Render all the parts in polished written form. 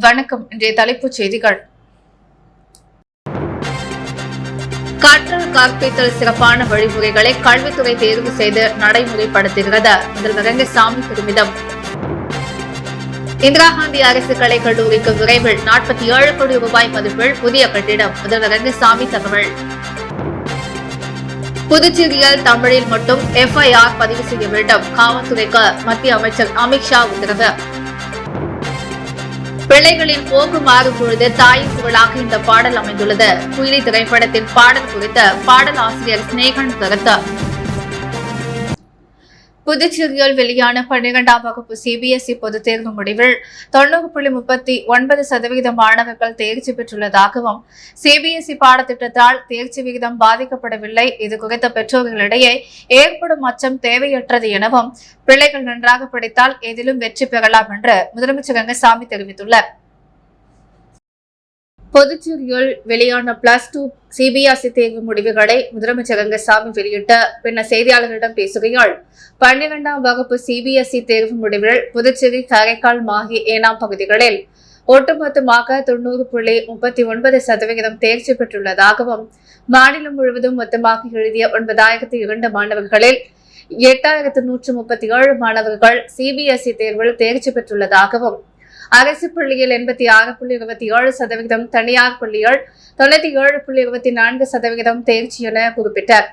வணக்கம். இன்றைய தலைப்புச் செய்திகள். கற்றல் கற்பித்தல் சிறப்பான வழிமுறைகளை கல்வித்துறை தேர்வு செய்து நடைமுறைப்படுத்துகிறது. முதல்வர் ரங்கசாமி பெருமிதம். இந்திரா காந்தி அரசு கலை கல்லூரிக்கு விரைவில் 47 கோடி ரூபாய் மதிப்பில் புதிய கட்டிடம். முதல்வர் ரங்கசாமி தகவல். புதுச்சேரியில் தமிழில் மட்டும் FIR பதிவு செய்ய வேண்டும். காவல்துறைக்கு மத்திய அமைச்சர் அமித்ஷா உத்தரவு. பிள்ளைகளின் போக்கு மாறும் பொழுது தாயின் குரலாக இந்த பாடல் அமைந்துள்ளது. குயிலி திரைப்படத்தின் பாடல் குறித்த பாடல் ஆசிரியர் ஸ்நேகன் கருத்து. புதுச்சேரியில் வெளியான 12ஆம் வகுப்பு CBSE பொதுத் தேர்வு முடிவில் 90.39% மாணவர்கள் தேர்ச்சி பெற்றுள்ளதாகவும் CBSE பாடத்திட்டத்தால் தேர்ச்சி விகிதம் பாதிக்கப்படவில்லை. இதுகுறித்த பெற்றோர்களிடையே ஏற்படும் அச்சம் தேவையற்றது எனவும் பிள்ளைகள் நன்றாக படித்தால் எதிலும் வெற்றி பெறலாம் என்று முதலமைச்சர் ரங்கசாமி தெரிவித்துள்ளார். புதுச்சேரியில் வெளியான +2 CBSE தேர்வு முடிவுகளை முதலமைச்சர் ரங்கசாமி வெளியிட்ட பின்னர் செய்தியாளர்களிடம் பேசுகையில் 12ஆம் வகுப்பு CBSE தேர்வு முடிவில் புதுச்சேரி, காரைக்கால், மாஹே, ஏனாம் பகுதிகளில் ஒட்டுமொத்தமாக 90.39% தேர்ச்சி பெற்றுள்ளதாகவும் மாநிலம் முழுவதும் மொத்தமாக எழுதிய 9002 மாணவர்களில் 8137 மாணவர்கள் CBSE தேர்வில் தேர்ச்சி பெற்றுள்ளதாகவும் அரசு பள்ளியில் 86.27%, தனியார் பள்ளியில் 97.24% தேர்ச்சி என குறிப்பிட்டார்.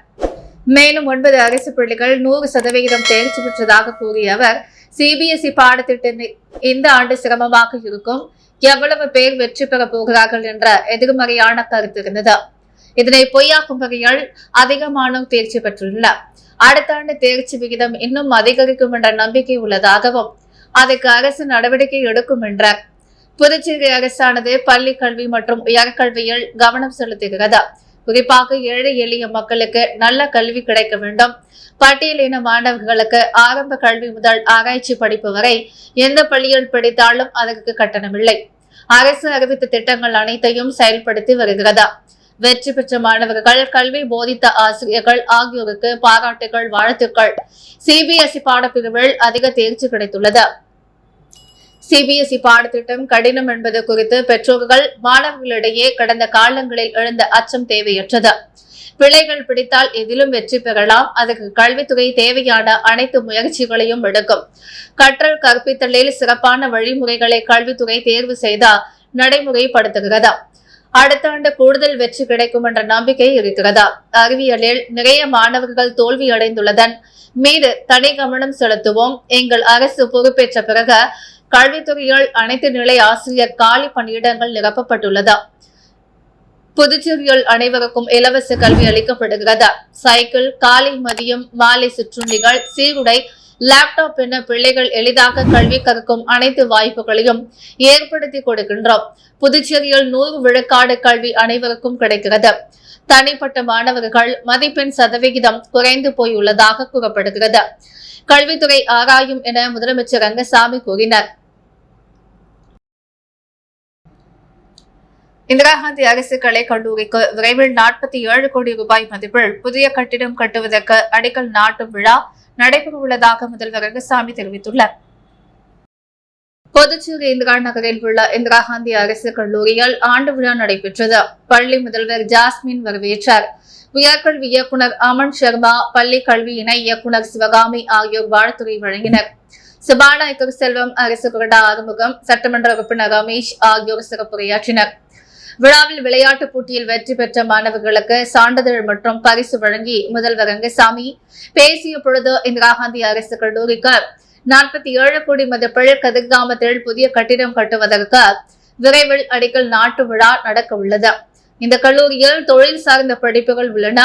மேலும் 9 அரசு பள்ளிகள் 100% தேர்ச்சி பெற்றதாக கூறிய அவர், CBSE பாடத்திட்டம் இந்த ஆண்டு சிரமமாக இருக்கும், எவ்வளவு பேர் வெற்றி பெறப் போகிறார்கள் என்ற எதிர்மறையான கருத்து இருந்தது. இதனை பொய்யாக்கும் வகையில் அதிகமானோர் தேர்ச்சி பெற்றுள்ளனர். அடுத்த ஆண்டு தேர்ச்சி விகிதம் இன்னும் அதிகரிக்கும் என்ற நம்பிக்கை உள்ளதாகவும் அதற்கு அரசு நடவடிக்கை எடுக்கும் என்றார். புதுச்சேரி அரசானது பள்ளி கல்வி மற்றும் உயர்கல்வியில் கவனம் செலுத்துகிறது. குறிப்பாக ஏழை எளிய மக்களுக்கு நல்ல கல்வி கிடைக்க வேண்டும். பட்டியலின மாணவர்களுக்கு ஆரம்ப கல்வி முதல் ஆராய்ச்சி படிப்பு வரை எந்த பள்ளியில் படித்தாலும் அதற்கு கட்டணமில்லை. அரசு அறிவித்த திட்டங்கள் அனைத்தையும் செயல்படுத்தி வருகிறது. வெற்றி பெற்ற மாணவர்கள், கல்வி போதித்த ஆசிரியர்கள் ஆகியோருக்கு பாராட்டுகள், வாழ்த்துக்கள். CBSE பாடப்பிரிவில் அதிக தேர்ச்சி கிடைத்துள்ளது. CBSE பாடத்திட்டம் கடினம் என்பது குறித்து பெற்றோர்கள், மாணவர்களிடையே கடந்த காலங்களில் எழுந்த அச்சம் தேவையற்றது. பிள்ளைகள் பிடித்தால் எதிலும் வெற்றி பெறலாம். அதற்கு கல்வித்துறை தேவையான அனைத்து முயற்சிகளையும் எடுக்கும். கற்றல் கற்பித்தலில் சிறப்பான வழிமுறைகளை கல்வித்துறை தேர்வு செய்தால் நடைமுறைப்படுத்துகிறது. அடுத்த ஆண்டு கூடுதல் வெற்றி கிடைக்கும் என்ற நம்பிக்கை இருக்கிறது. அறிவியலில் நிறைய மாணவர்கள் தோல்வி அடைந்துள்ளதன் மீது தனி கவனம் செலுத்துவோம். எங்கள் அரசு பொறுப்பேற்ற பிறகு கல்வித்துறையில் அனைத்து நிலை ஆசிரியர் காலி பணியிடங்கள் நிரப்பப்பட்டுள்ளது. புதுச்சேரியில் அனைவருக்கும் இலவச கல்வி அளிக்கப்படுகிறது. சைக்கிள், காலை, மதியம், மாலை சிற்றுண்டிகள், சீருடை, லேப்டாப் என பிள்ளைகள் எளிதாக கல்வி கற்கும் அனைத்து வாய்ப்புகளையும் ஏற்படுத்தி கொடுக்கின்றோம். புதுச்சேரியில் 100 விழுக்காடு கல்வி அனைவருக்கும் கிடைக்கிறது. தனிப்பட்ட மாணவர்கள் மதிப்பெண் சதவிகிதம் குறைந்து போயுள்ளதாக கூறப்படுகிறது. கல்வித்துறை ஆராயும் என முதலமைச்சர் ரங்கசாமி கூறினார். இந்திரா காந்தி அரசு கலை கல்லூரிக்கு விரைவில் 47 கோடி ரூபாய் மதிப்பில் புதிய கட்டிடம் கட்டுவதற்கு அடிக்கல் நாட்டும் விழா நடைபெறவுள்ளதாக முதல்வர் ரங்கசாமி தெரிவித்துள்ளார். புதுச்சேரி இந்திரா நகரில் உள்ள இந்திரா காந்தி அரசு கல்லூரியில் ஆண்டு விழா நடைபெற்றது. பள்ளி முதல்வர் ஜாஸ்மின் வரவேற்றார். உயர்கல்வி இயக்குநர் அமன் சர்மா, பள்ளி கல்வி இணை இயக்குநர் சிவகாமி ஆகியோர் வாழ்த்துரை வழங்கினர். சபாநாயகர் செல்வம், அரசு கொறடா ஆறுமுகம், சட்டமன்ற உறுப்பினர் ரமேஷ் ஆகியோர் சிறப்புரையாற்றினர். விழாவில் விளையாட்டுப் போட்டியில் வெற்றி பெற்ற மாணவர்களுக்கு சான்றிதழ் மற்றும் பரிசு வழங்கி முதல்வர் ரங்கசாமி பேசிய பொழுது, இந்திரா காந்தி அரசு கல்லூரிக்கு 47 கோடி மதிப்பில் கதிர்காமத்தில் புதிய கட்டிடம் கட்டுவதற்கு விரைவில் அடிக்கல் நாட்டு விழா நடக்க உள்ளது. இந்த கல்லூரியில் தொழில் சார்ந்த படிப்புகள் உள்ளன.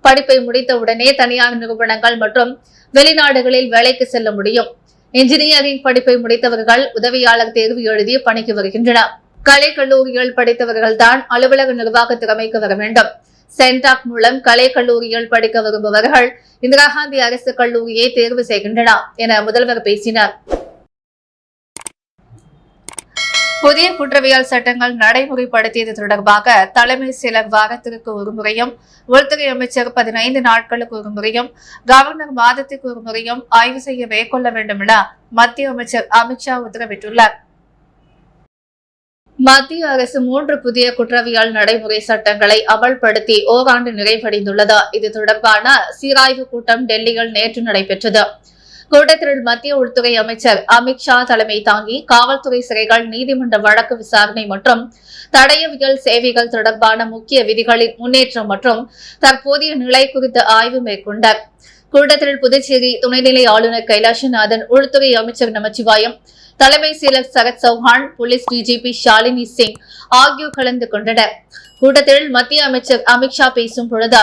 படிப்பை முடித்தவுடனே தனியார் நிறுவனங்கள் மற்றும் வெளிநாடுகளில் வேலைக்கு செல்ல முடியும். இன்ஜினியரிங் படிப்பை முடித்தவர்கள் உதவியாளர் தேர்வு எழுதி பணிக்கு வருகின்றனர். கலை கல்லூரியில் படித்தவர்கள் தான் அலுவலக நிர்வாக திறமைக்கு வர வேண்டும். சென்டாக் மூலம் கலை கல்லூரியில் படிக்க விரும்புபவர்கள் இந்திரா காந்தி அரசு கல்லூரியை தேர்வு செய்கின்றனர் என முதல்வர் பேசினார். புதிய குற்றவியல் சட்டங்கள் நடைமுறைப்படுத்தியது தொடர்பாக தலைமைச் செயலர் வாரத்திற்கு ஒரு முறையும், உள்துறை அமைச்சர் 15 நாட்களுக்கு ஒரு முறையும், கவர்னர் மாதத்துக்கு ஒரு முறையும் ஆய்வு செய்ய மேற்கொள்ள வேண்டும் என மத்திய அமைச்சர் அமித்ஷா உத்தரவிட்டுள்ளார். மத்திய அரசு 3 புதிய குற்றவியல் நடைமுறை சட்டங்களை அமல்படுத்தி ஓராண்டு நிறைவடைந்துள்ளது. இது தொடர்பான சீராய்வு கூட்டம் டெல்லியில் நேற்று நடைபெற்றது. கூட்டத்தில் மத்திய உள்துறை அமைச்சர் அமித்ஷா தலைமை தாங்கி காவல்துறை சிறைகள், நீதிமன்ற வழக்கு விசாரணை மற்றும் தடயவியல் சேவைகள் தொடர்பான முக்கிய விதிகளின் முன்னேற்றம் மற்றும் தற்போதைய நிலை குறித்து ஆய்வு மேற்கொண்டார். கூட்டத்தில் புதுச்சேரி துணைநிலை ஆளுநர் கைலாஷ்நாதன், உள்துறை அமைச்சர் நமச்சிவாயம், தலைமை செயலர் சரத் சௌஹான், போலீஸ் டிஜிபி ஷாலினி சிங் ஆகியோர் கலந்து கொண்டனர். கூட்டத்தில் மத்திய அமைச்சர் அமித்ஷா பேசும் பொழுது,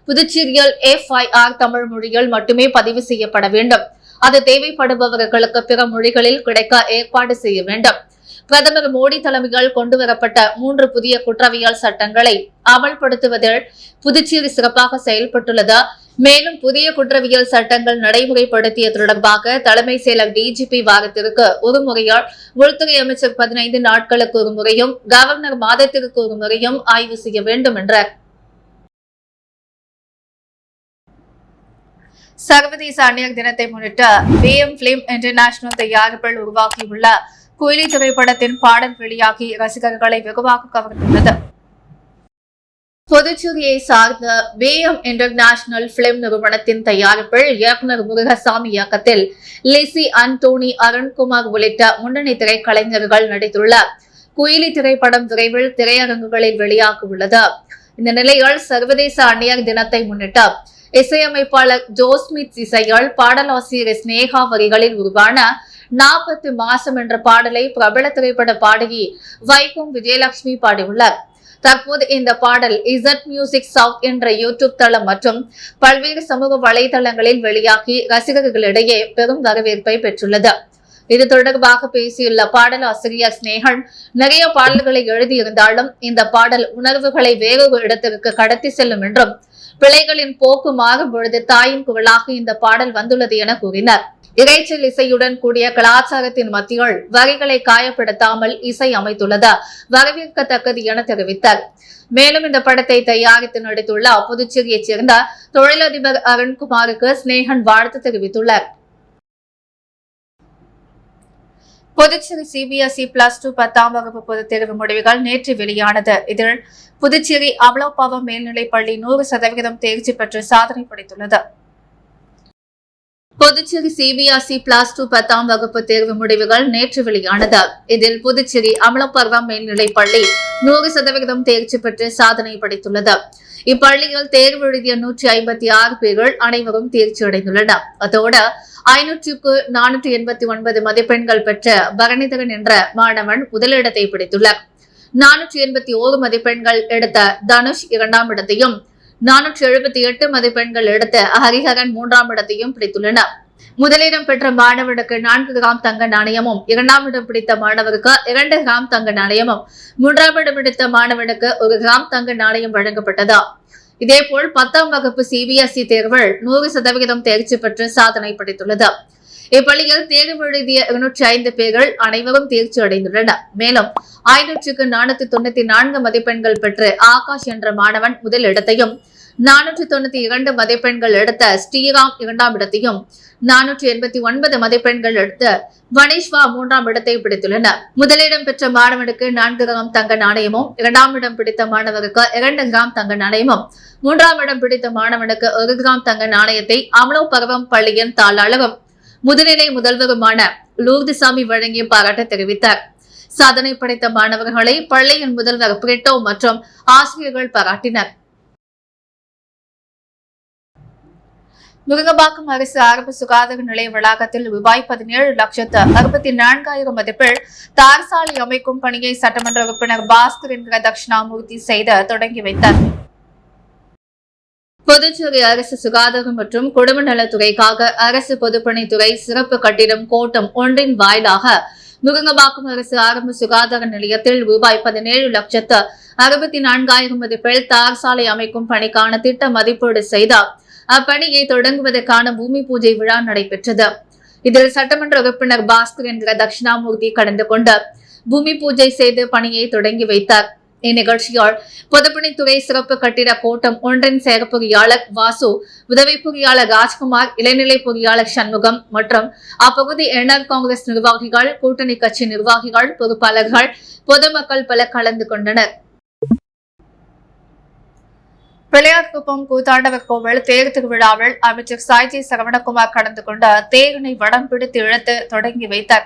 புதுச்சேரியில் FIR தமிழ் மொழியில் மட்டுமே பதிவு செய்யப்பட வேண்டும். அது தேவைப்படுபவர்களுக்கு பிற மொழிகளில் கிடைக்க ஏற்பாடு செய்ய வேண்டும். பிரதமர் மோடி தலைமையில் கொண்டுவரப்பட்ட 3 புதிய குற்றவியல் சட்டங்களை அமல்படுத்துவதில் புதுச்சேரி சிறப்பாக செயல்பட்டுள்ளது. மேலும் புதிய குற்றவியல் சட்டங்கள் நடைமுறைப்படுத்திய தொடர்பாக தலைமை செயலர் டிஜிபி வாரத்திற்கு ஒரு முறையும், உள்துறை அமைச்சர் 15 நாட்களுக்கு ஒரு முறையும், கவர்னர் மாதத்திற்கு ஒரு முறையும் ஆய்வு செய்ய வேண்டும் என்றார். சர்வதேச அந்நியர் தினத்தை முன்னிட்டு BM Film International தயாரிப்பில் உருவாக்கியுள்ள குயிலி திரைப்படத்தின் பாடல் வெளியாகி ரசிகர்களை வெகுவாக கவர்ந்துள்ளது. புதுச்சேரியை சார்ந்த BM International Film நிறுவனத்தின் தயாரிப்பில் இயக்குநர் முருகசாமி இயக்கத்தில் லிசி, அன்டோனி, அருண்குமார் உள்ளிட்ட முன்னணி திரைக்கலைஞர்கள் நடித்துள்ள குயிலி திரைப்படம் விரைவில் திரையரங்குகளில் வெளியாக உள்ளது. இந்த நிலையில் சர்வதேச அந்நியர் தினத்தை முன்னிட்டு இசையமைப்பாளர் ஜோஸ்மித் இசையால் பாடலாசிரியர் ஸ்னேகா வரிகளில் உருவான 40 மாசம் என்ற பாடலை பிரபல திரைப்பட பாடகி வைக்கம் விஜயலட்சுமி பாடியுள்ளார். தற்போது இந்த பாடல் இசட் மியூசிக் சவுத் என்ற யூடியூப் தளம் மற்றும் பல்வேறு சமூக வலைதளங்களில் வெளியாகி ரசிகர்களிடையே பெரும் வரவேற்பை பெற்றுள்ளது. இது தொடர்பாக பேசியுள்ள பாடலாசிரியர் ஸ்னேகன், நிறைய பாடல்களை எழுதியிருந்தாலும் இந்த பாடல் உணர்வுகளை வேறொரு இடத்திற்கு கடத்தி செல்லும் என்றும், பிள்ளைகளின் போக்கு மாறும் பொழுது தாயின் குரலாக இந்த பாடல் வந்துள்ளது என கூறினார். இறைச்சல் இசையுடன் கூடிய கலாச்சாரத்தின் மத்தியில் வரிகளை காயப்படுத்தாமல் இசை அமைத்துள்ளது வரவேற்கத்தக்கது என தெரிவித்தார். மேலும் இந்த படத்தை தயாரித்து நடித்துள்ள புதுச்சேரியைச் சேர்ந்த தொழிலதிபர் அருண்குமாருக்கு ஸ்னேகன் வாழ்த்து தெரிவித்துள்ளார். புதுச்சேரி CBSE +2 10ஆம் வகுப்பு பொதுத் தேர்வு முடிவுகள் நேற்று வெளியானது. இதில் புதுச்சேரி அமலோபாவம் மேல்நிலைப்பள்ளி 100% தேர்ச்சி பெற்று சாதனை படைத்துள்ளது. புதுச்சேரி CBSE +2 10ஆம் வகுப்பு தேர்வு முடிவுகள் நேற்று வெளியானது. இதில் புதுச்சேரி அமலோபாவம் மேல்நிலைப்பள்ளி 100% தேர்ச்சி பெற்று சாதனை படைத்துள்ளது. இப்பள்ளியில் தேர்வு எழுதிய 156 பேர்கள் அனைவரும் தேர்ச்சி அடைந்துள்ளனர். அதோடு 500க்கு 489 மதிப்பெண்கள் பெற்ற பரணிதரன் என்ற மாணவன் முதலிடத்தை பிடித்துள்ளார். 481 மதிப்பெண்கள் எடுத்த தனுஷ் 2ஆம் இடத்தையும், 478 மதிப்பெண்கள் எடுத்த ஹரிஹரன் 3ஆம் இடத்தையும் பிடித்துள்ளனர். முதலிடம் பெற்ற மாணவனுக்கு 4 கிராம் தங்க நாணயமும், 2ஆம் இடம் பிடித்த மாணவருக்கு 2 கிராம் தங்க நாணயமும், 3ஆம் இடம் பிடித்த மாணவனுக்கு 1 கிராம் தங்க நாணயம் வழங்கப்பட்டது. இதேபோல் 10ஆம் வகுப்பு CBSE தேர்வில் 100% தேர்ச்சி பெற்று சாதனை படைத்துள்ளது. இப்பள்ளியில் தேர்வு எழுதிய 205 பேர்கள் அனைவரும் தேர்ச்சி அடைந்துள்ளனர். மேலும் 500க்கு 494 மதிப்பெண்கள் பெற்று ஆகாஷ் என்ற மாணவன் முதல் இடத்தையும், 492 மதிப்பெண்கள் எடுத்த ஸ்ரீராம் 2ஆம் இடத்தையும், 489 மதிப்பெண்கள் எடுத்த வனேஷ்வா 3ஆம் இடத்தை பிடித்துள்ளனர். முதலிடம் பெற்ற மாணவனுக்கு 4 கிராம் தங்க நாணயமும், 2ஆம் இடம் பிடித்த மாணவருக்கு 2 கிராம் தங்க நாணயமும், 3ஆம் இடம் பிடித்த மாணவனுக்கு 1 கிராம் தங்க நாணயத்தை அமலோபர்வம் பள்ளியின் தாளாளரும் முதுநிலை முதல்வருமான லூர்துசாமி வழங்கி பாராட்டு தெரிவித்தார். சாதனை படைத்த மாணவர்களை பள்ளியின் முதல்வர் பிரிட்டோ மற்றும் ஆசிரியர்கள் பாராட்டினர். முருங்கம்பாக்கம் அரசு ஆரம்ப சுகாதார நிலைய வளாகத்தில் ரூபாய் 17,64,000 மதிப்பில் தார் சாலை அமைக்கும் பணியை சட்டமன்ற உறுப்பினர் பாஸ்கர் என்கிற தட்சிணாமூர்த்தி செய்து தொடங்கி வைத்தார். புதுச்சேரி அரசு சுகாதாரம் மற்றும் குடும்ப நலத்துறைக்காக அரசு பொதுப்பணித்துறை சிறப்பு கட்டிடம் கோட்டம் ஒன்றின் வாயிலாக முருங்கம்பாக்கம் அரசு ஆரம்ப சுகாதார நிலையத்தில் ரூபாய் 17,64,000 மதிப்பில் தார் சாலை அமைக்கும் பணிக்கான திட்ட மதிப்பீடு செய்தார். அப்பணியை தொடங்குவதற்கான பூமி பூஜை விழா நடைபெற்றது. இதில் சட்டமன்ற உறுப்பினர் பாஸ்கர் என்கிற தட்சிணாமூர்த்தி கலந்து கொண்டு பூமி பூஜை செய்து பணியை தொடங்கி வைத்தார். இந்நிகழ்ச்சியால் பொதுப்பணித்துறை சிறப்பு கட்டிட கோட்டம் ஒன்றின் செயற்பொறியாளர் வாசு, உதவி பொறியாளர் ராஜ்குமார், இளநிலை பொறியாளர் சண்முகம் மற்றும் அப்பகுதி என்ஆர் காங்கிரஸ் நிர்வாகிகள், கூட்டணி கட்சி நிர்வாகிகள், பொறுப்பாளர்கள், பொதுமக்கள் பலர் கலந்து கொண்டனர். பிள்ளையார்குப்பம் கூத்தாண்டவர் கோவில் தேர் திருவிழாவில் அமைச்சர் சாய்ஜி சரவணகுமார் கலந்து கொண்ட தேரினை வடம் பிடித்து இழுத்து தொடங்கி வைத்தார்.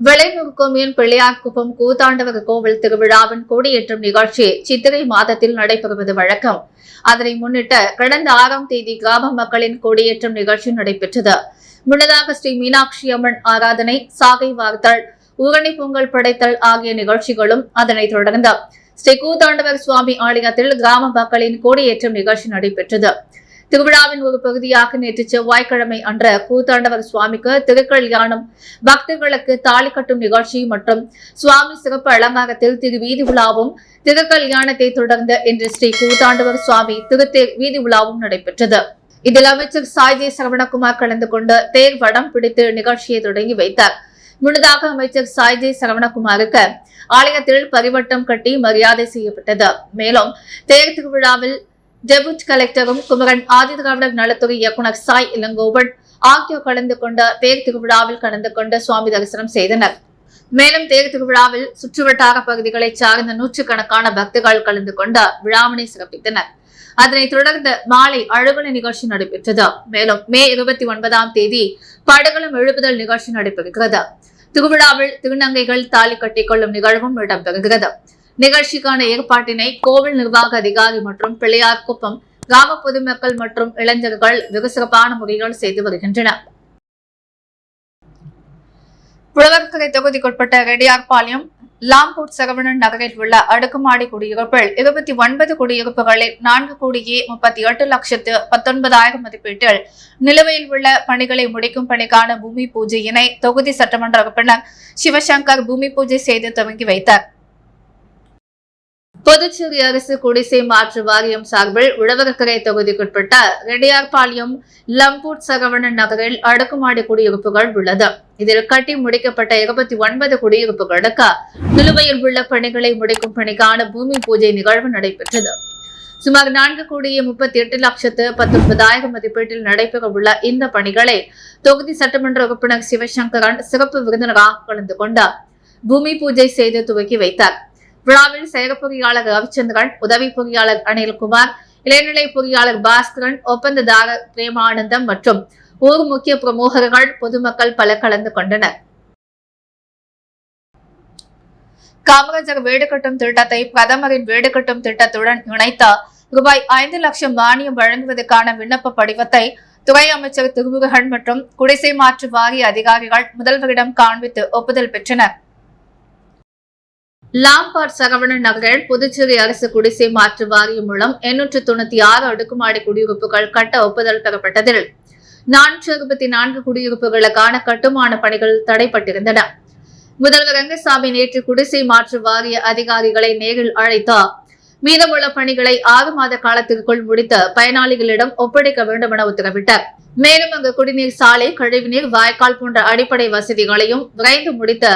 விளைமுருகோமியின் பிள்ளையார்குப்பம் கூத்தாண்டவர் கோவில் திருவிழாவின் கொடியேற்றும் நிகழ்ச்சி சித்திரை மாதத்தில் நடைபெறுவது வழக்கம். அதனை முன்னிட்டு கடந்த 6ஆம் தேதி கிராம மக்களின் கொடியேற்றும் நிகழ்ச்சி நடைபெற்றது. முன்னதாக ஸ்ரீ மீனாட்சி அம்மன் ஆராதனை, சாகை வார்த்தல், ஊரணி பொங்கல் படைத்தல் ஆகிய நிகழ்ச்சிகளும் அதனைத் தொடர்ந்து ஸ்ரீ கூத்தாண்டவர் சுவாமி ஆலயத்தில் கிராம மக்களின் கொடியேற்றும் நிகழ்ச்சி நடைபெற்றது. திருவிழாவின் ஒரு பகுதியாக நேற்று செவ்வாய்க்கிழமை அன்று கூத்தாண்டவர் சுவாமிக்கு திருக்கல்யாணம், பக்தர்களுக்கு தாலி கட்டும் நிகழ்ச்சி மற்றும் சுவாமி சிறப்பு அலங்காரத்தில் திருவீதி உலாவும், திருக்கல்யாணத்தை தொடர்ந்து இன்று ஸ்ரீ கூத்தாண்டவர் சுவாமி திருத்தேர் வீதி உலாவும் நடைபெற்றது. இதில் அமைச்சர் சாய்ஜி சரவணகுமார் கலந்து கொண்டு தேர் வடம் பிடித்து நிகழ்ச்சியை தொடங்கி வைத்தார். முன்னதாக அமைச்சர் சாய்ஜி சரவணகுமாருக்கு ஆலயத்தில் பரிவட்டம் கட்டி மரியாதை செய்யப்பட்டது. மேலும் தேர் திருவிழாவில் டெபுட் கலெக்டரும் குமரன் ஆதிதிராவிடர் நலத்துறை இயக்குநர் சாய் இளங்கோவன் ஆகியோர் கலந்து கொண்ட தேர் திருவிழாவில் கலந்து கொண்டு சுவாமி தரிசனம் செய்தனர். மேலும் தேர் திருவிழாவில் சுற்றுவட்டார பகுதிகளைச் சார்ந்த நூற்றுக்கணக்கான பக்தர்கள் கலந்து கொண்ட விழாவினை சிறப்பித்தனர். அதனைத் தொடர்ந்து மாலை அழுகலை நிகழ்ச்சி நடைபெற்றது. மேலும் மே 29ஆம் தேதி படகுளம் எழுப்புதல் நிகழ்ச்சி நடைபெறுகிறது. திருவிழாவில் திருநங்கைகள் தாலி கட்டிக்கொள்ளும் நிகழ்வும் இடம்பெறுகிறது. நிகழ்ச்சிக்கான ஏற்பாட்டினை கோவில் நிர்வாக அதிகாரி மற்றும் பிள்ளையார்குப்பம் கிராம பொதுமக்கள் மற்றும் இளைஞர்கள் வெகு சிறப்பான முறையில் செய்து வருகின்றனர். புலவர்கரை தொகுதிக்குட்பட்ட ரெட்டியார்பாளையம் லாம்பூட் சரவணன் நகரில் உள்ள அடுக்குமாடி குடியிருப்பில் 29 குடியிருப்புகளில் 4,38,19,000 மதிப்பீட்டில் நிலுவையில் உள்ள பணிகளை முடிக்கும் பணிக்கான பூமி பூஜையினை தொகுதி சட்டமன்ற உறுப்பினர் சிவசங்கர் பூமி பூஜை செய்து துவங்கி வைத்தார். புதுச்சேரி அரசு குடிசை மாற்று வாரியம் சார்பில் உழவர்கரை தொகுதிக்குட்பட்ட ரெட்டியார்பாளையம் லம்பூட் சரவணன் நகரில் அடுக்குமாடி குடியிருப்புகள் உள்ளது. இதில் கட்டி முடிக்கப்பட்ட 29 குடியிருப்புகளுக்கு நிலுவையில் உள்ள பணிகளை முடிக்கும் பணிக்கான பூமி பூஜை நிகழ்வு நடைபெற்றது. சுமார் 4,38,19,000 மதிப்பீட்டில் நடைபெற உள்ள இந்த பணிகளை தொகுதி சட்டமன்ற உறுப்பினர் சிவசங்கரன் சிறப்பு விருந்தினராக கலந்து கொண்டார். பூமி பூஜை செய்து துவக்கி வைத்தார். விழாவில் செயற் பொறியாளர் ரவிச்சந்திரன், உதவி பொறியாளர் அனில்குமார், இளநிலை பொறியாளர் பாஸ்கரன், ஒப்பந்ததாரர் பிரேமானந்தம் மற்றும் ஊர் முக்கிய பிரமுகர்கள், பொதுமக்கள் பலர் கலந்து கொண்டனர். காமராஜர் வீடு கட்டும் திட்டத்தை பிரதமரின் வீடு கட்டும் திட்டத்துடன் இணைத்த ரூபாய் 5 லட்சம் மானியம் வழங்குவதற்கான விண்ணப்ப படிவத்தை துறை அமைச்சர் திருமுருகன் மற்றும் குடிசை மாற்று வாரிய அதிகாரிகள் முதல்வரிடம் காண்பித்து ஒப்புதல் பெற்றனர். லாம்பாட் சரவணன் நகரில் புதுச்சேரி அரசு குடிசை மாற்று வாரியம் மூலம் 896 அடுக்குமாடி குடியிருப்புகள் கட்ட ஒப்புதல் பெறப்பட்டதில் 464 குடியிருப்புகளுக்கான கட்டுமான பணிகள் தடைப்பட்டிருந்தன. முதல்வர் ரங்கசாமி நேற்று குடிசை மாற்று வாரிய அதிகாரிகளை நேரில் அழைத்தார். மீதமுள்ள பணிகளை 6 மாத காலத்திற்குள் முடித்து பயனாளிகளிடம் ஒப்படைக்க வேண்டும் என உத்தரவிட்டார். மேலும் அங்கு குடிநீர் சாலை, கழிவுநீர், வாய்க்கால் போன்ற அடிப்படை வசதிகளையும் விரைந்து முடித்து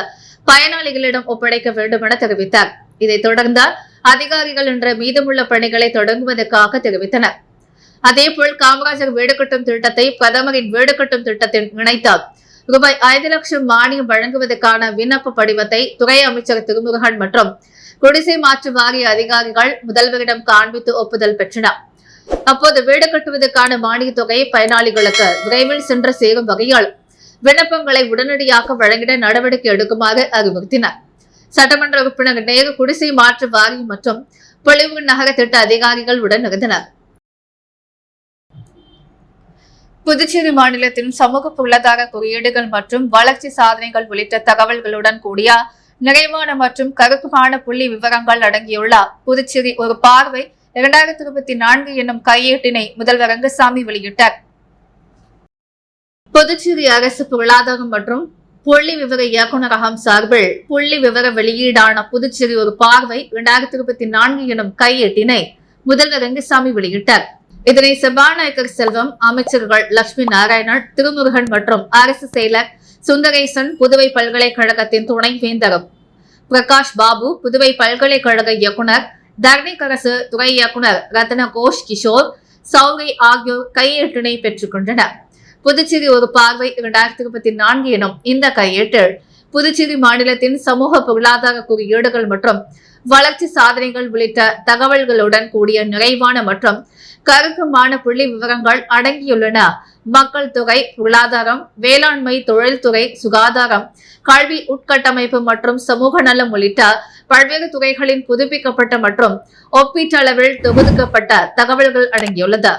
பயனாளிகளிடம் ஒப்படைக்க வேண்டும் என தெரிவித்தார். இதைத் தொடர்ந்து அதிகாரிகள் இன்று மீதமுள்ள பணிகளை தொடங்குவதற்காக தெரிவித்தனர். அதேபோல் காமராஜர் வீடு கட்டும் திட்டத்தை பிரதமரின் வீடு கட்டும் திட்டத்தில் இணைத்தார். ரூபாய் 5 லட்சம் மானியம் வழங்குவதற்கான விண்ணப்ப படிவத்தை துறை அமைச்சர் திருமுருகன் மற்றும் குடிசை மாற்று வாரிய அதிகாரிகள் முதல்வரிடம் காண்பித்து ஒப்புதல் பெற்றனர். அப்போது வீடு கட்டுவதற்கான மானிய தொகை பயனாளிகளுக்கு விரைவில் சென்று சேரும் வகையில் விண்ணப்பங்களை உடனடியாக வழங்கிட நடவடிக்கை எடுக்குமாறு அறிவுறுத்தினர். சட்டமன்ற உறுப்பினர் நேரு குடிசை மாற்று வாரியம் மற்றும் பொலிவு நகர திட்ட அதிகாரிகள் உடன் இருந்தனர். புதுச்சேரி மாநிலத்தின் சமூக பொருளாதார குறியீடுகள் மற்றும் வளர்ச்சி சாதனைகள் உள்ளிட்ட தகவல்களுடன் கூடிய நிறைவான மற்றும் கருத்துமான புள்ளி விவரங்கள் அடங்கியுள்ள புதுச்சேரி ஒரு பார்வை 2024 என்னும் கையேட்டினை முதல்வர் ரங்கசாமி வெளியிட்டார். புதுச்சேரி அரசு பொருளாதாரம் மற்றும் புள்ளி விவர இயக்குநரகம் சார்பில் புள்ளி விவர வெளியீடான புதுச்சேரி ஒரு பார்வை 2024 எனும் கையேட்டினை முதல்வர் ரங்கசாமி வெளியிட்டார். இதனை சபாநாயகர் செல்வம், அமைச்சர்கள் லட்சுமி நாராயணன், திருமுருகன் மற்றும் அரசு செயலர் சுந்தரேசன், புதுவை பல்கலைக்கழகத்தின் துணைவேந்தரும் பிரகாஷ் பாபு, புதுவை பல்கலைக்கழக இயக்குனர் தர்ணிகரசு, துறை இயக்குனர் ரத்ன கோஷ் கிஷோர் சௌரி ஆகியோர் கையேட்டினை பெற்றுக் கொண்டனர். புதுச்சேரி ஒரு பார்வை 2024 எனும் இந்த கையேட்டில் புதுச்சேரி மாநிலத்தின் சமூக பொருளாதார குறியீடுகள் மற்றும் வளர்ச்சி சாதனைகள் உள்ளிட்ட தகவல்களுடன் கூடிய நிறைவான மற்றும் கருக்கமான புள்ளி விவரங்கள் அடங்கியுள்ளன. மக்கள் தொகை, பொருளாதாரம், வேளாண்மை, தொழில்துறை, சுகாதாரம், கல்வி, உட்கட்டமைப்பு மற்றும் சமூக நலம் உள்ளிட்ட பல்வேறு துறைகளின் புதுப்பிக்கப்பட்ட மற்றும் ஒப்பீட்டளவில் தொகுக்கப்பட்ட தகவல்கள் அடங்கியுள்ளது.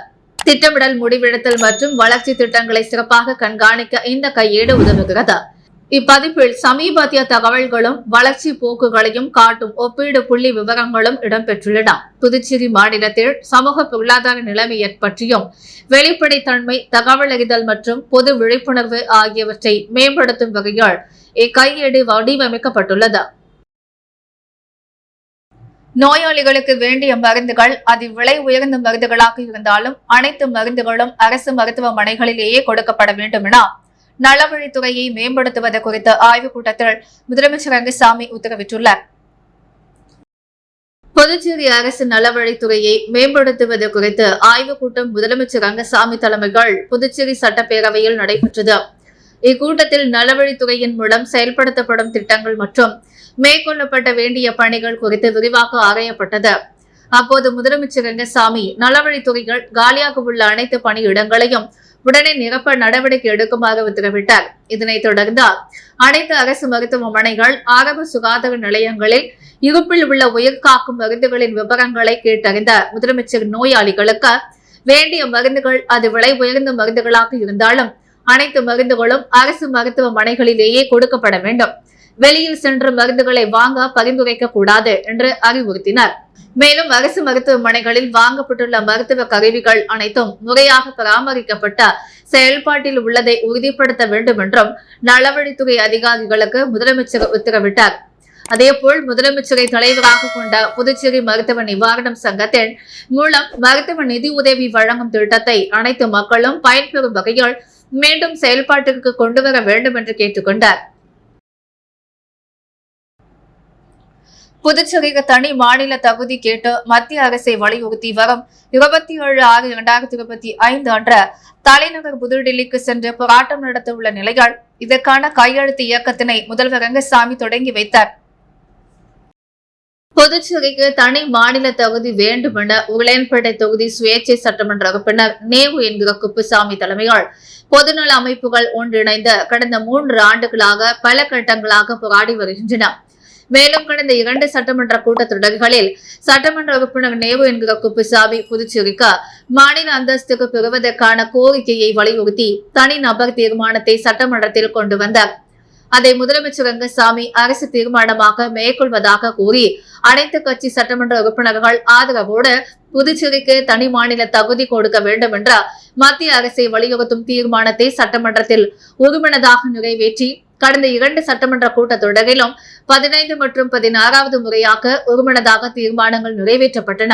திட்டமிடல், முடிவெடுத்தல் மற்றும் வளர்ச்சி திட்டங்களை சிறப்பாக கண்காணிக்க இந்த கையேடு உதவுகிறது. இப்பதிப்பில் சமீபத்திய தகவல்களும் வளர்ச்சி போக்குகளையும் காட்டும் ஒப்பீடு புள்ளி விவரங்களும் இடம்பெற்றுள்ளன. புதுச்சேரி மாநிலத்தில் சமூக பொருளாதார நிலைமையை பற்றியும் வெளிப்படைத்தன்மை, தகவல் அறிதல் மற்றும் பொது விழிப்புணர்வு ஆகியவற்றை மேம்படுத்தும் வகையில் இக்கையேடு வடிவமைக்கப்பட்டுள்ளது. நோயாளிகளுக்கு வேண்டிய மருந்துகள் அதி விலை உயர்ந்த மருந்துகளாக இருந்தாலும் அனைத்து மருந்துகளும் அரசு மருத்துவமனைகளிலேயே கொடுக்கப்பட வேண்டும் என நலவழித்துறையை மேம்படுத்துவது குறித்த ஆய்வுக் கூட்டத்தில் முதலமைச்சர் ரங்கசாமி உத்தரவிட்டுள்ளார். புதுச்சேரி அரசு நலவழித்துறையை மேம்படுத்துவது குறித்து ஆய்வுக் கூட்டம் முதலமைச்சர் ரங்கசாமி தலைமையில் புதுச்சேரி சட்டப்பேரவையில் நடைபெற்றது. இக்கூட்டத்தில் நலவழித்துறையின் மூலம் செயல்படுத்தப்படும் திட்டங்கள் மற்றும் மேற்கொள்ளப்பட வேண்டிய பணிகள் குறித்து விரிவாக ஆராயப்பட்டது. அப்போது முதலமைச்சர் ரங்கசாமி நலவழித்துறையில் காலியாக உள்ள அனைத்து பணியிடங்களையும் உடனே நிரப்ப நடவடிக்கை எடுக்குமாறு உத்தரவிட்டார். இதனைத் தொடர்ந்து அனைத்து அரசு மருத்துவமனைகள், ஆரம்ப சுகாதார நிலையங்களில் இருப்பில் உள்ள உயிர்காக்கும் மருந்துகளின் விவரங்களை கேட்டறிந்த முதலமைச்சர் நோயாளிகளுக்கு வேண்டிய மருந்துகள் அது விலை உயர்ந்த மருந்துகளாக இருந்தாலும் அனைத்து மருந்துகளும் அரசு மருத்துவமனைகளிலேயே கொடுக்கப்பட வேண்டும், வெளியில் சென்று மருந்துகளை வாங்க பரிந்துரைக்க கூடாது என்று அறிவுறுத்தினார். மேலும் அரசு மருத்துவமனைகளில் வாங்கப்பட்டுள்ள மருத்துவ கருவிகள் அனைத்தும் முறையாக பராமரிக்கப்பட்ட செயல்பாட்டில் உள்ளதை உறுதிப்படுத்த வேண்டும் என்றும் நலவழித்துறை அதிகாரிகளுக்கு முதலமைச்சர் உத்தரவிட்டார். அதேபோல் முதலமைச்சரை தலைவராக கொண்ட புதுச்சேரி மருத்துவ நிவாரணம் சங்கத்தின் மூலம் மருத்துவ நிதி உதவி வழங்கும் திட்டத்தை அனைத்து மக்களும் பயன்பெறும் வகையில் மீண்டும் செயல்பாட்டிற்கு கொண்டுவர வேண்டும் என்று கேட்டுக்கொண்டார். புதுச்சேரிக்கு தனி மாநில தகுதி கேட்டு மத்திய அரசை வலியுறுத்தி வரும் 27/6/2025 அன்று தலைநகர் புதுடில்லிக்கு சென்று போராட்டம் நடத்த உள்ள நிலையில் இதற்கான கையெழுத்து இயக்கத்தினை முதல்வர் ரங்கசாமி தொடங்கி வைத்தார். புதுச்சேரிக்கு தனி மாநில தகுதி வேண்டும் என உருளையன்பேட்டை தொகுதி சுயேட்சை சட்டமன்ற உறுப்பினர் நேரு என்கிற குப்புசாமி தலைமையில் பொதுநல அமைப்புகள் ஒன்றிணைந்து கடந்த 3 ஆண்டுகளாக பல கட்டங்களாக போராடி வருகின்றன. மேலும் கடந்த 2 சட்டமன்ற கூட்டத்தொடர்களில் சட்டமன்ற உறுப்பினர் நேரு என்கிற குப்புசாமி புதுச்சேரிக்கு மாநில அந்தஸ்துக்கு பெறுவதற்கான கோரிக்கையை வலியுறுத்தி தனி நபர் தீர்மானத்தை சட்டமன்றத்தில் கொண்டு வந்தார். அதை முதலமைச்சர் ரங்கசாமி அரசு தீர்மானமாக மேற்கொள்வதாக கூறி அனைத்து கட்சி சட்டமன்ற உறுப்பினர்கள் ஆதரவோடு புதுச்சேரிக்கு தனி மாநில தகுதி கொடுக்க வேண்டும் என்ற மத்திய அரசை வலியுறுத்தும் தீர்மானத்தை சட்டமன்றத்தில் ஒருமனதாக நிறைவேற்றி கடந்த 2 சட்டமன்ற கூட்டத்தொடரிலும் 15 மற்றும் 16வது முறையாக ஒருமனதாக தீர்மானங்கள் நிறைவேற்றப்பட்டன.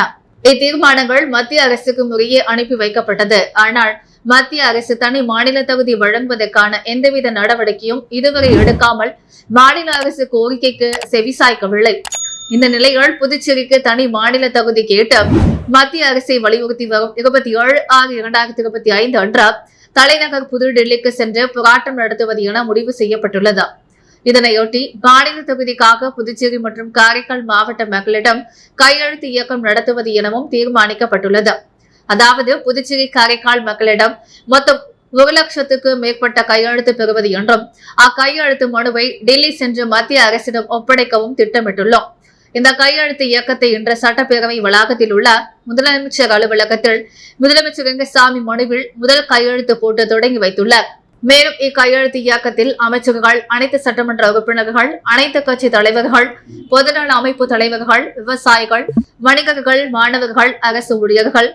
இத்தீர்மானங்கள் மத்திய அரசுக்கு முறையே அனுப்பி வைக்கப்பட்டது. ஆனால் மத்திய அரசு தனி மாநில தகுதி வழங்குவதற்கான எந்தவித நடவடிக்கையும் இதுவரை எடுக்காமல் மாநில அரசு கோரிக்கைக்கு செவிசாய்க்கவில்லை. இந்த நிலையில் புதுச்சேரிக்கு தனி மாநில தகுதி கேட்டு மத்திய அரசை வலியுறுத்தி வரும் 27/6/2025 அன்று தலைநகர் புதுடில்லிக்கு சென்று போராட்டம் நடத்துவது என முடிவு செய்யப்பட்டுள்ளது. இதனையொட்டி மாநில தொகுதிக்காக புதுச்சேரி மற்றும் காரைக்கால் மாவட்ட மக்களிடம் கையெழுத்து இயக்கம் நடத்துவது எனவும் தீர்மானிக்கப்பட்டுள்ளது. அதாவது புதுச்சேரி, காரைக்கால் மக்களிடம் மொத்தம் 1,00,000க்கு மேற்பட்ட கையெழுத்து பெறுவது என்றும் அக்கையெழுத்து மனுவை டெல்லி சென்று மத்திய அரசிடம் ஒப்படைக்கவும் திட்டமிட்டுள்ளோம். இந்த கையெழுத்து இயக்கத்தை இன்று சட்டப்பேரவை வளாகத்தில் உள்ள முதலமைச்சர் அலுவலகத்தில் முதலமைச்சர் ரங்கசாமி மனுவில் முதல் கையெழுத்து போட்டு தொடங்கி வைத்துள்ளார். மேலும் இக்கையெழுத்து இயக்கத்தில் அமைச்சர்கள், அனைத்து சட்டமன்ற உறுப்பினர்கள், அனைத்து கட்சி தலைவர்கள், பொதுநல அமைப்பு தலைவர்கள், விவசாயிகள், வணிகர்கள், மாணவர்கள், அரசு ஊழியர்கள்,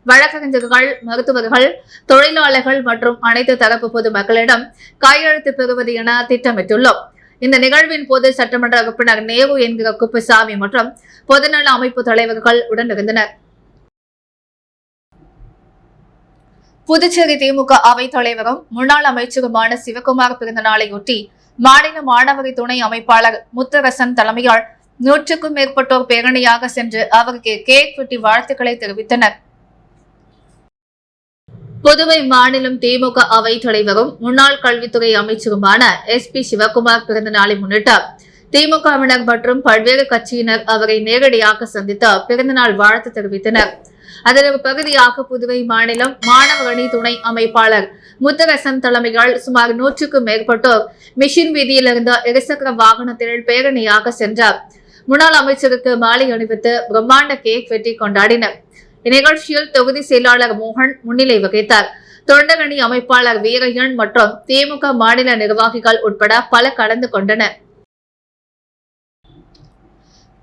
வழக்கறிஞர்கள், மருத்துவர்கள், தொழிலாளர்கள் மற்றும் அனைத்து தரப்பு பொது மக்களிடம் கையெழுத்து பெறுவது என திட்டமிட்டுள்ளோம். இந்த நிகழ்வின் போது சட்டமன்ற உறுப்பினர் நேரு என்கிற குப்புசாமி மற்றும் பொதுநல அமைப்பு தலைவர்கள் உடனிருந்தனர். புதுச்சேரி திமுக அவைத் தலைவரும் முன்னாள் அமைச்சருமான சிவகுமார் பிறந்த நாளையொட்டி மாநில மாணவரி துணை அமைப்பாளர் முத்தரசன் தலைமையால் 100க்கும் மேற்பட்டோர் பேரணியாக சென்று அவருக்கு கேக் வெட்டி வாழ்த்துக்களை தெரிவித்தனர். புதுவை மாநிலம் திமுக அவை தலைவரும் முன்னாள் கல்வித்துறை அமைச்சருமான SP சிவகுமார் பிறந்த நாளை முன்னிட்டு திமுகவினர் மற்றும் பல்வேறு கட்சியினர் அவரை நேரடியாக சந்தித்து பிறந்தநாள் வாழ்த்து தெரிவித்தனர். அதன் ஒரு பகுதியாக புதுவை மாநிலம் மாணவர் அணி துணை அமைப்பாளர் முத்தரசன் தலைமையால் சுமார் 100க்கும் மேற்பட்டோர் மிஷின் வீதியிலிருந்து இருசக்கர வாகனத்தில் பேரணியாக சென்றார். முன்னாள் அமைச்சருக்கு மாலை அணிவித்து பிரம்மாண்ட கேக் வெட்டி கொண்டாடினர். இந்நிகழ்ச்சியில் தொகுதி செயலாளர் மோகன் முன்னிலை வகித்தார். தொண்டரணி அமைப்பாளர் வீரையன் மற்றும் திமுக மாநில நிர்வாகிகள் உட்பட பலர் கலந்து கொண்டனர்.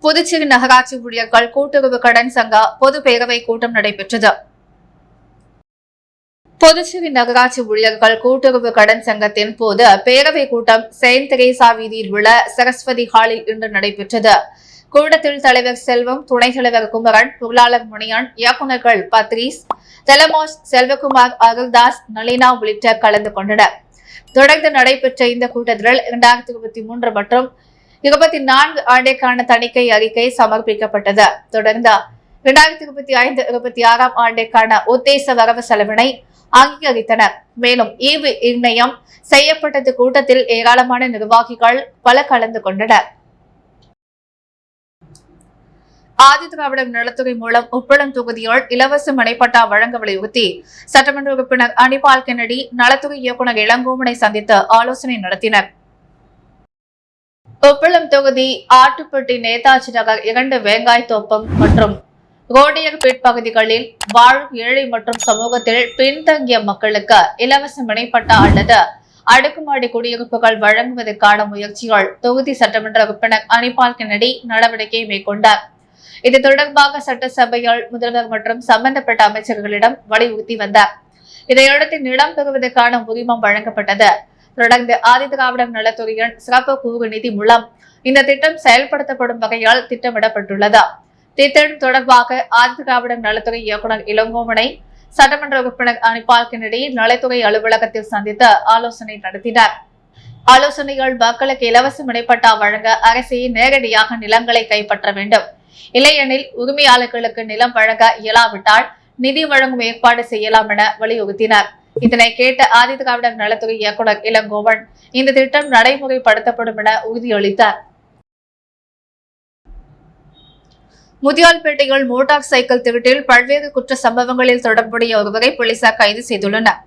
புதுச்சேரி நகராட்சி ஊழியர்கள் கூட்டுறவு கடன் சங்க பொது பேரவை கூட்டம் நடைபெற்றது. புதுச்சேரி நகராட்சி ஊழியர்கள் கூட்டுறவு கடன் சங்கத்தின் போது பேரவை கூட்டம் செயின்ட் தெரேசா வீதியில் உள்ள சரஸ்வதி ஹாலில் இன்று நடைபெற்றது. கூட்டத்தில் தலைவர் செல்வம், துணைத் தலைவர் குமரன், பொருளாளர் முனியன், இயக்குநர்கள் பத்ரீஸ், தெலமோஸ், செல்வகுமார், அருள்தாஸ், நளினா உள்ளிட்ட கலந்து கொண்டனர். தொடர்ந்து நடைபெற்ற இந்த கூட்டத்தில் 2023 மற்றும் 24 ஆண்டிற்கான தணிக்கை அறிக்கை சமர்ப்பிக்கப்பட்டது. தொடர்ந்து 2025-26 ஆண்டிற்கான உத்தேச வரவு செலவினை அங்கீகரித்தனர். மேலும் ஈவு நிர்ணயம் செய்யப்பட்டது. கூட்டத்தில் ஏராளமான நிர்வாகிகள் பல கலந்து கொண்டனர். ஆதிதிராவிடர் நலத்துறை மூலம் உப்பளம் தொகுதியால் இலவச மனைப்பட்டா வழங்க வலியுறுத்தி சட்டமன்ற உறுப்பினர் அனிபால் கென்னடி நலத்துறை இயக்குநர் இளங்கோவனை சந்தித்து ஆலோசனை நடத்தினர். உப்பளம் தொகுதி ஆட்டுப்பட்டி, நேதாஜி நகர், 2 வேங்காய்த்தோப்பம் மற்றும் ரோடியர்பேட் பகுதிகளில் வாழும் ஏழை மற்றும் சமூகத்தில் பின்தங்கிய மக்களுக்கு இலவச மனைப்பட்டா அல்லது அடுக்குமாடி குடியிருப்புகள் வழங்குவதற்கான முயற்சிகள் தொகுதி சட்டமன்ற உறுப்பினர் அனிபால் கென்னடி நடவடிக்கை மேற்கொண்டார். இது தொடர்பாக சட்டசபையால் முதல்வர் மற்றும் சம்பந்தப்பட்ட அமைச்சர்களிடம் வலியுறுத்தி வந்தார். இதையடுத்து நிலம் பெறுவதற்கான உரிமம் வழங்கப்பட்டது. தொடர்ந்து ஆதிதிராவிடர் நலத்துறையின் சிறப்பு கூறு நிதி மூலம் இந்த திட்டம் செயல்படுத்தப்படும் வகையால் திட்டமிடப்பட்டுள்ளது. திட்டம் தொடர்பாக ஆதிதிராவிடர் நலத்துறை இயக்குநர் இளங்கோவனை சட்டமன்ற உறுப்பினர் அனிபால் கென்னடி நலத்துறை அலுவலகத்தில் சந்தித்து ஆலோசனை நடத்தினார். ஆலோசனைகள் மக்களுக்கு இலவச மனைப்பட்டா வழங்க அரசே நேரடியாக நிலங்களை கைப்பற்ற வேண்டும். இல்லையெனில் உரிமையாளர்களுக்கு நிலம் வழங்க இயலாவிட்டால் நிதி வழங்கும் ஏற்பாடு செய்யலாம் என வலியுறுத்தினார். இதனை கேட்ட ஆதிதிராவிடர் நலத்துறை இயக்குநர் இளங்கோவன் இந்த திட்டம் நடைமுறைப்படுத்தப்படும் என உறுதியளித்தார். முதியால்பேட்டையில் மோட்டார் சைக்கிள் திருட்டில் பல்வேறு குற்ற சம்பவங்களில் தொடர்புடைய ஒருவரை போலீசார் கைது செய்துள்ளனர்.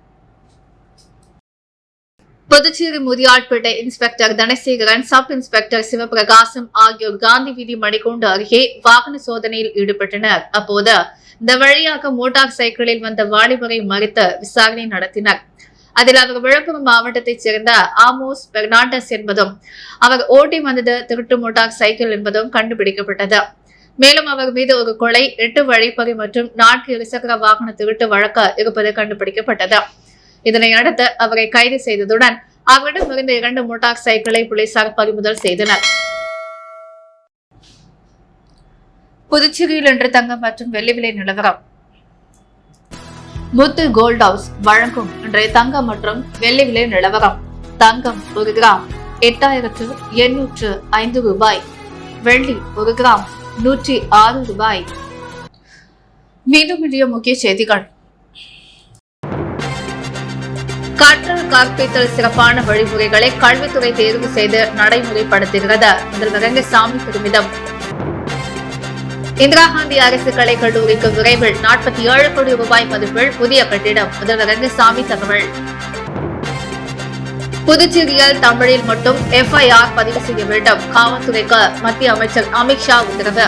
Puducherry Mudaliarpet inspector Dhanasekaran, sub inspector Sivaprakasam ஆகியோர் காந்தி வீதி மணிக்கூண்டு அருகே வாகன சோதனையில் ஈடுபட்டனர். அப்போது இந்த வழியாக மோட்டார் சைக்கிளில் வந்த வாலிபரை மறித்து விசாரணை நடத்தினர். அதில் அவர் விழுப்புரம் மாவட்டத்தைச் சேர்ந்த ஆமோஸ் பெர்னாண்டஸ் என்பதும் அவர் ஓட்டி வந்தது திருட்டு மோட்டார் சைக்கிள் என்பதும் கண்டுபிடிக்கப்பட்டது. மேலும் அவர் மீது ஒரு கொலை, 8 வழிப்பறி மற்றும் 4 இருசக்கர வாகன திருட்டு வழக்கு இருப்பது கண்டுபிடிக்கப்பட்டது. இதனை அடுத்து அவரை கைது செய்ததுடன் அவரிடம் இருந்த 2 மோட்டார் சைக்கிளை போலீசார் பறிமுதல் செய்தனர். புதுச்சேரியில் இன்று தங்கம் மற்றும் வெள்ளி விலை நிலவரம். முத்து கோல்ட் ஹவுஸ் வழங்கும் இன்றைய தங்கம் மற்றும் வெள்ளி விலை நிலவரம். தங்கம் 1 கிராம் 8805 ரூபாய். வெள்ளி 1 கிராம் 106 ரூபாய். மீண்டும் முக்கிய செய்திகள். கற்றல் கற்பித்தல் சிறப்பான வழிமுறைகளை கல்வித்துறை தேர்வு செய்து நடைமுறைப்படுத்துகிறது. முதல்வர் ரங்கசாமி பெருமிதம். இந்திரா காந்தி அரசு கலை கல்லூரிக்கு விரைவில் 47 கோடி ரூபாய் மதிப்பில் புதிய கட்டிடம். முதல்வர் ரங்கசாமி தகவல். புதுச்சேரியில் தமிழில் மட்டும் FIR பதிவு செய்ய வேண்டும். காவல்துறைக்கு மத்திய அமைச்சர் அமித்ஷா உத்தரவு.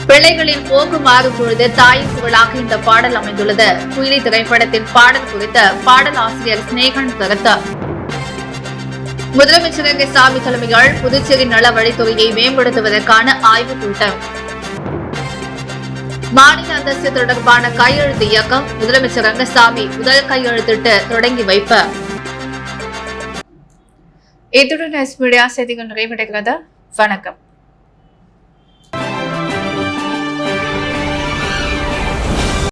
பிள்ளைகளின் போக்கு மாறும் பொழுது தாயின் குரலாக இந்த பாடல் அமைந்துள்ளது. குயிலி திரைப்படத்தின் பாடல் குறித்த பாடல் ஆசிரியர் ஸ்நேகன் கருத்து. முதலமைச்சர் ரங்கசாமி தலைமையால் புதுச்சேரி நல வழித்துறையை மேம்படுத்துவதற்கான ஆய்வுக் கூட்டம். மாநில அந்தஸ்து தொடர்பான கையெழுத்து இயக்கம் முதலமைச்சர் ரங்கசாமி முதல் கையெழுத்திட்டு தொடங்கி வைப்பு. இத்துடன் மீடியா செய்திகள் நிறைவடைகிறது. வணக்கம்.